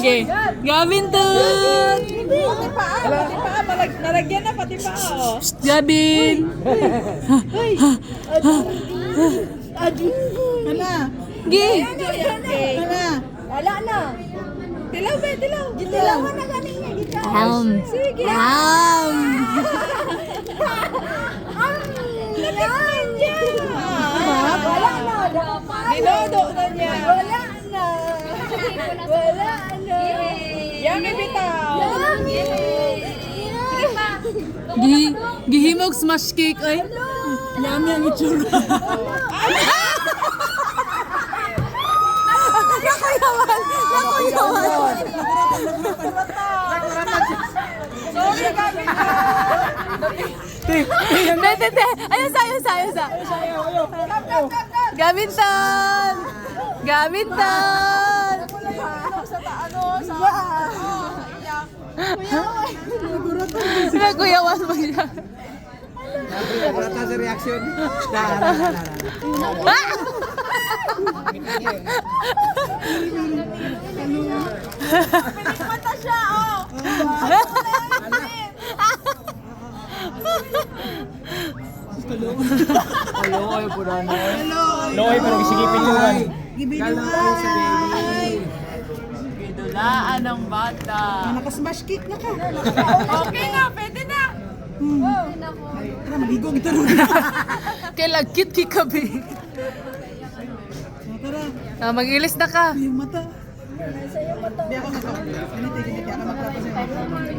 Sige. Gabin tut. Pati paa, nalagyan na pati paa, oh. Gabin. Hala. Gi. Hala. Wala na. Tilaw ba, tilaw. Tilawan na galing niya. Gita. Sige. Yan. Wala na. Dinodo na niya. Wala na. Wala na. Yummy bitaw. Sige pa. Gihimog smash cake oy. Yummy ang itsura. Nakuyawan. Sorry, Gabi. Tete. Ayun sa. Gamintan. Nagkuyawan mo siya. Berata sa reaksyon. Mata siya, oh. Loy po na. Loy pero gisigipin nyo man. Pidulaan ng bata. Nakasmash cake na ka. Okay na, pwede na. Tara, maligong ito rin. Kailagkit kikabi. Tara, Mag-ilis na ka. yung mata. Di ako nagpapalala. Ganito, ganito. Kaya ka magpapalala.